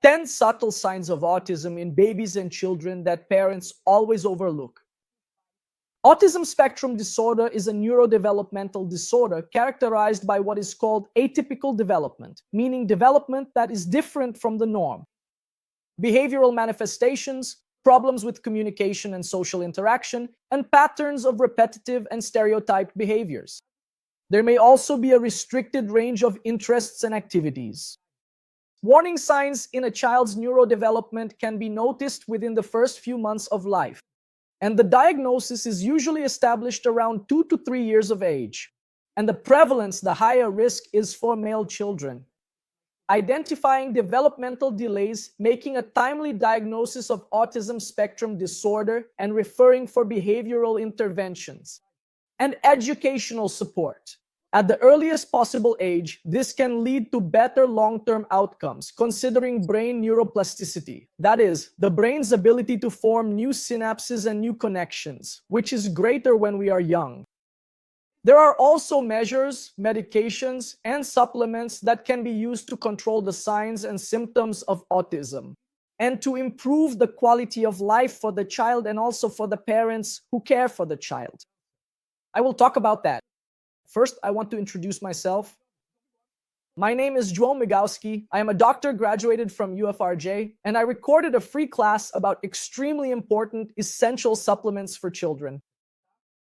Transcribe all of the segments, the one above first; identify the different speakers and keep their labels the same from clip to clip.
Speaker 1: 10 subtle signs of autism in babies and children that parents always overlook. Autism spectrum disorder is a neurodevelopmental disorder characterized by what is called atypical development, meaning development that is different from the norm. Behavioral manifestations, problems with communication and social interaction, and patterns of repetitive and stereotyped behaviors. There may also be a restricted range of interests and activities. Warning signs in a child's neurodevelopment can be noticed within the first few months of life, and the diagnosis is usually established around 2 to 3 years of age, and the prevalence, the higher risk, is for male children. Identifying developmental delays, making a timely diagnosis of autism spectrum disorder, and referring for behavioral interventions, and educational support. At the earliest possible age, this can lead to better long-term outcomes, considering brain neuroplasticity, that is, the brain's ability to form new synapses and new connections, which is greater when we are young. There are also measures, medications, and supplements that can be used to control the signs and symptoms of autism, and to improve the quality of life for the child and also for the parents who care for the child. I will talk about that. First, I want to introduce myself. My name is Joel Migowski. I am a doctor graduated from UFRJ, and I recorded a free class about extremely important, essential supplements for children.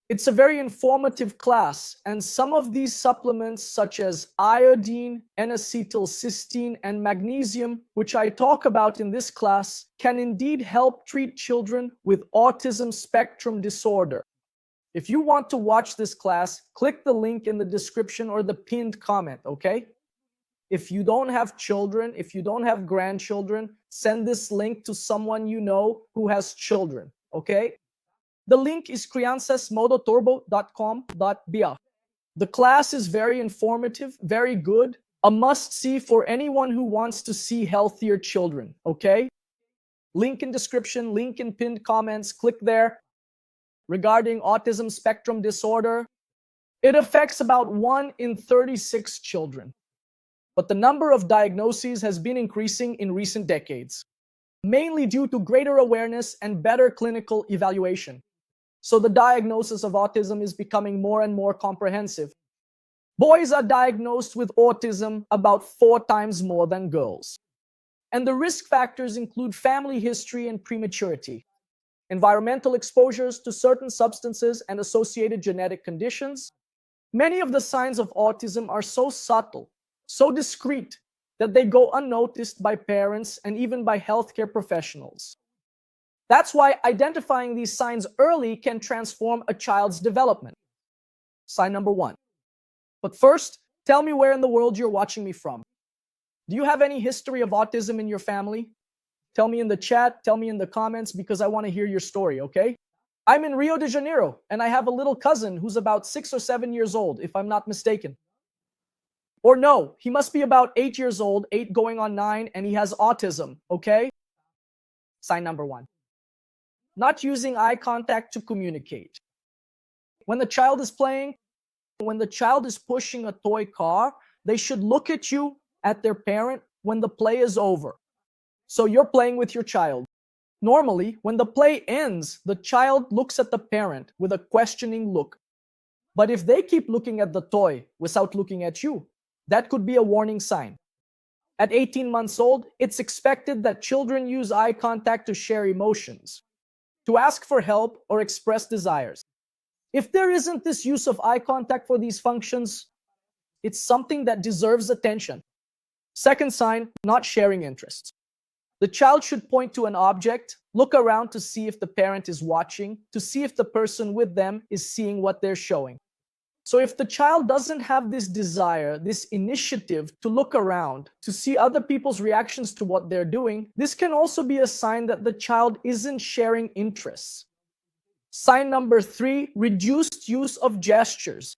Speaker 1: It's a very informative class, and some of these supplements, such as iodine, N-acetylcysteine, and magnesium, which I talk about in this class, can indeed help treat children with autism spectrum disorder. If you want to watch this class, click the link in the description or the pinned comment, okay? If you don't have children, if you don't have grandchildren, send this link to someone you know who has children, okay? The link is criançasmodoturbo.com.br. The class is very informative, very good, a must-see for anyone who wants to see healthier children, okay? Link in description, link in pinned comments, click there. Regarding autism spectrum disorder, it affects about 1 in 36 children. But the number of diagnoses has been increasing in recent decades, mainly due to greater awareness and better clinical evaluation. So the diagnosis of autism is becoming more and more comprehensive. Boys are diagnosed with autism about 4 times more than girls. And the risk factors include family history and prematurity, environmental exposures to certain substances and associated genetic conditions. Many of the signs of autism are so subtle, so discreet, that they go unnoticed by parents and even by healthcare professionals. That's why identifying these signs early can transform a child's development. Sign number 1. But first, tell me where in the world you're watching me from. Do you have any history of autism in your family? Tell me in the chat, tell me in the comments, because I want to hear your story, okay? I'm in Rio de Janeiro, and I have a little cousin who's about 6 or 7 years old, if I'm not mistaken. Or no, he must be about 8 years old, 8 going on 9, and he has autism, okay? Sign number 1. Not using eye contact to communicate. When the child is playing, when the child is pushing a toy car, they should look at you, at their parent, when the play is over. So you're playing with your child. Normally, when the play ends, the child looks at the parent with a questioning look. But if they keep looking at the toy without looking at you, that could be a warning sign. At 18 months old, it's expected that children use eye contact to share emotions, to ask for help or express desires. If there isn't this use of eye contact for these functions, it's something that deserves attention. Second sign, not sharing interests. The child should point to an object, look around to see if the parent is watching, to see if the person with them is seeing what they're showing. So if the child doesn't have this desire, this initiative to look around, to see other people's reactions to what they're doing, this can also be a sign that the child isn't sharing interests. Sign number 3, reduced use of gestures.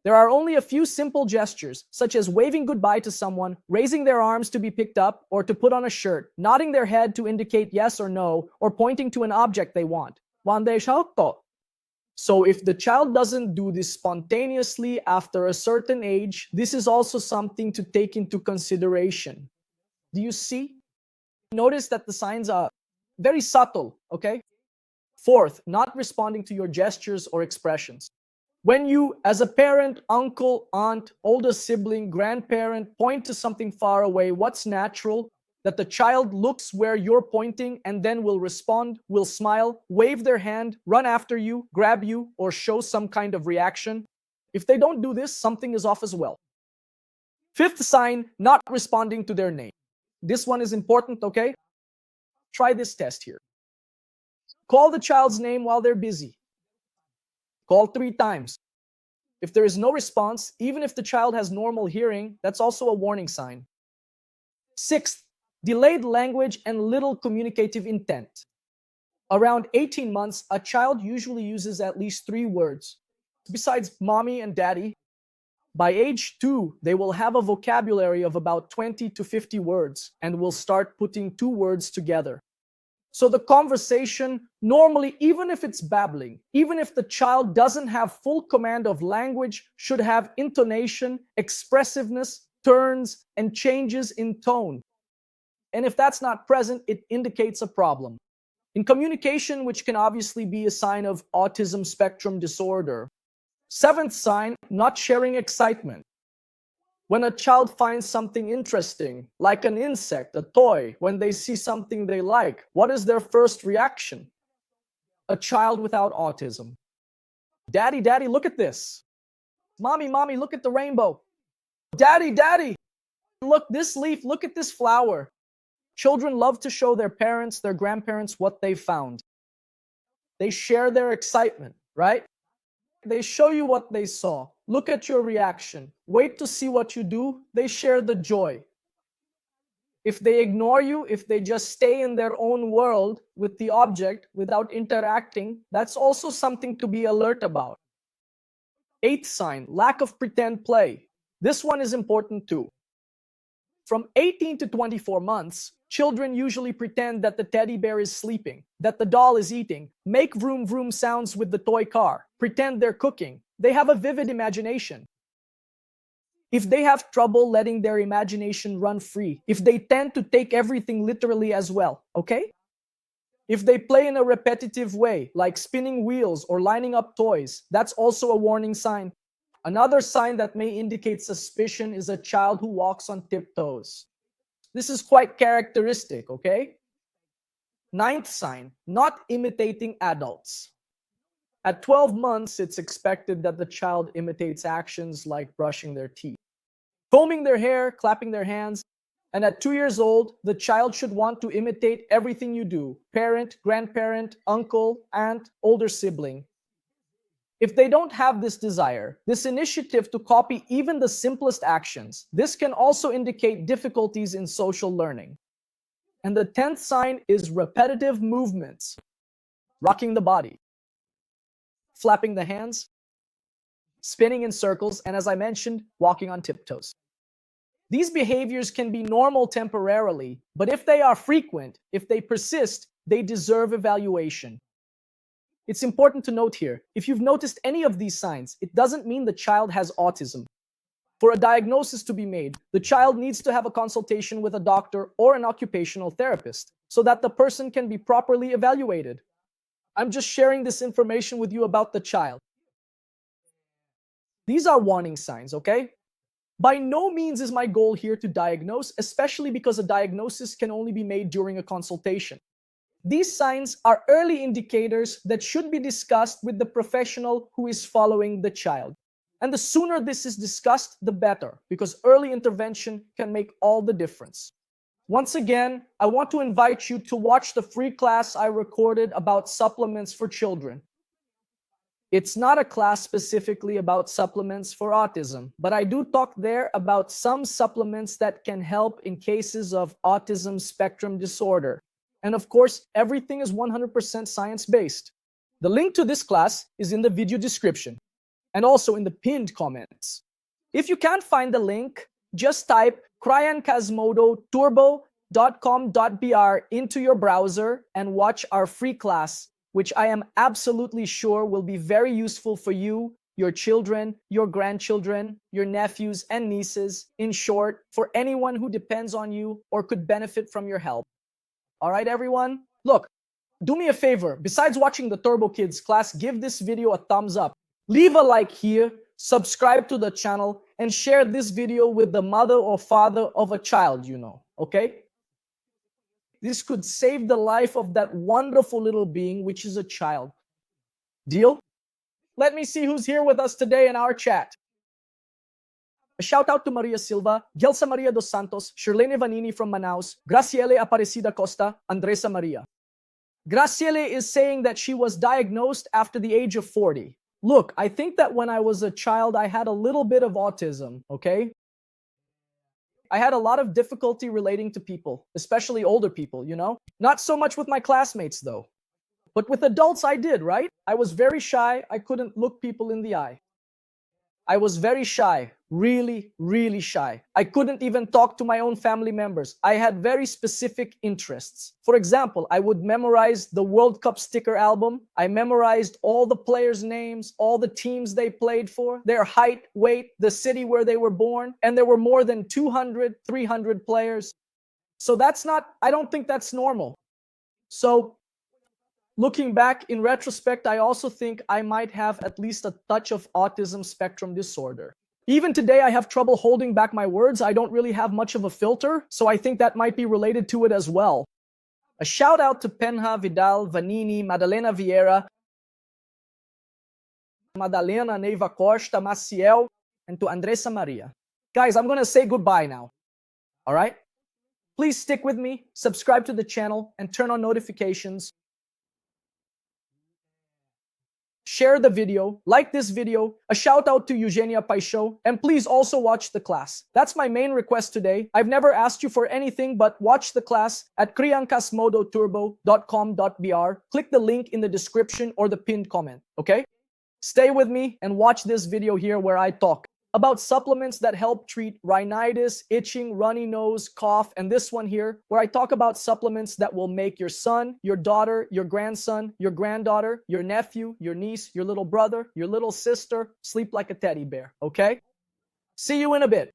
Speaker 1: There are only a few simple gestures, such as waving goodbye to someone, raising their arms to be picked up or to put on a shirt, nodding their head to indicate yes or no, or pointing to an object they want. So if the child doesn't do this spontaneously after a certain age, this is also something to take into consideration. Do you see? Notice that the signs are very subtle, okay? Fourth, not responding to your gestures or expressions. When you, as a parent, uncle, aunt, older sibling, grandparent, point to something far away, what's natural? That the child looks where you're pointing and then will respond, will smile, wave their hand, run after you, grab you, or show some kind of reaction. If they don't do this, something is off as well. Fifth sign, not responding to their name. This one is important, okay? Try this test here. Call the child's name while they're busy. Call 3 times. If there is no response, even if the child has normal hearing, that's also a warning sign. Sixth, delayed language and little communicative intent. Around 18 months, a child usually uses at least 3 words. Besides mommy and daddy, by age 2, they will have a vocabulary of about 20 to 50 words and will start putting 2 words together. So the conversation, normally, even if it's babbling, even if the child doesn't have full command of language, should have intonation, expressiveness, turns, and changes in tone. And if that's not present, it indicates a problem. In communication, which can obviously be a sign of autism spectrum disorder. Seventh sign, not sharing excitement. When a child finds something interesting, like an insect, a toy, when they see something they like, what is their first reaction? A child without autism. Daddy, daddy, look at this. Mommy, mommy, look at the rainbow. Daddy, daddy, look this leaf, look at this flower. Children love to show their parents, their grandparents what they found. They share their excitement, right? They show you what they saw. Look at your reaction. Wait to see what you do. They share the joy. If they ignore you, if they just stay in their own world with the object without interacting, that's also something to be alert about. Eighth sign, lack of pretend play. This one is important too. From 18 to 24 months, children usually pretend that the teddy bear is sleeping, that the doll is eating, make vroom vroom sounds with the toy car, pretend they're cooking. They have a vivid imagination. If they have trouble letting their imagination run free, if they tend to take everything literally as well, okay? If they play in a repetitive way, like spinning wheels or lining up toys, that's also a warning sign. Another sign that may indicate suspicion is a child who walks on tiptoes. This is quite characteristic, okay? Ninth sign, not imitating adults. At 12 months, it's expected that the child imitates actions like brushing their teeth, combing their hair, clapping their hands. And at 2 years old, the child should want to imitate everything you do: parent, grandparent, uncle, aunt, older sibling. If they don't have this desire, this initiative to copy even the simplest actions, this can also indicate difficulties in social learning. And the 10th sign is repetitive movements: rocking the body, flapping the hands, spinning in circles, and as I mentioned, walking on tiptoes. These behaviors can be normal temporarily, but if they are frequent, if they persist, they deserve evaluation. It's important to note here, if you've noticed any of these signs, it doesn't mean the child has autism. For a diagnosis to be made, the child needs to have a consultation with a doctor or an occupational therapist so that the person can be properly evaluated. I'm just sharing this information with you about the child. These are warning signs, okay? By no means is my goal here to diagnose, especially because a diagnosis can only be made during a consultation. These signs are early indicators that should be discussed with the professional who is following the child. And the sooner this is discussed, the better, because early intervention can make all the difference. Once again, I want to invite you to watch the free class I recorded about supplements for children. It's not a class specifically about supplements for autism, but I do talk there about some supplements that can help in cases of autism spectrum disorder. And of course, everything is 100% science-based. The link to this class is in the video description and also in the pinned comments. If you can't find the link, just type cryankasmodoturbo.com.br into your browser and watch our free class, which I am absolutely sure will be very useful for you, your children, your grandchildren, your nephews and nieces, in short, for anyone who depends on you or could benefit from your help. All right, everyone? Look, do me a favor. Besides watching the Turbo Kids class, give this video a thumbs up. Leave a like here, subscribe to the channel, and share this video with the mother or father of a child you know, okay? This could save the life of that wonderful little being, which is a child. Deal? Let me see who's here with us today in our chat. A shout out to Maria Silva, Gelsa Maria dos Santos, Shirlene Vanini from Manaus, Graciele Aparecida Costa, Andresa Maria. Graciele is saying that she was diagnosed after the age of 40. Look, I think that when I was a child, I had a little bit of autism, okay? I had a lot of difficulty relating to people, especially older people, you know? Not so much with my classmates, though. But with adults, I did, right? I was very shy. I couldn't look people in the eye. I was very shy, really, really shy. I couldn't even talk to my own family members. I had very specific interests. For example, I would memorize the World Cup sticker album. I memorized all the players' names, all the teams they played for, their height, weight, the city where they were born. And there were more than 200, 300 players. So I don't think that's normal. So looking back in retrospect, I also think I might have at least a touch of autism spectrum disorder. Even today, I have trouble holding back my words. I don't really have much of a filter, so I think that might be related to it as well. A shout out to Penha, Vidal, Vanini, Madalena Vieira, Madalena Neiva Costa, Maciel, and to Andresa Maria. Guys, I'm going to say goodbye now. All right? Please stick with me, subscribe to the channel, and turn on notifications. Share the video, like this video, a shout out to Eugenia Paixão, and please also watch the class. That's my main request today. I've never asked you for anything but watch the class at criancasmodoturbo.com.br. Click the link in the description or the pinned comment, okay? Stay with me and watch this video here where I talk about supplements that help treat rhinitis, itching, runny nose, cough, and this one here, where I talk about supplements that will make your son, your daughter, your grandson, your granddaughter, your nephew, your niece, your little brother, your little sister sleep like a teddy bear, okay? See you in a bit.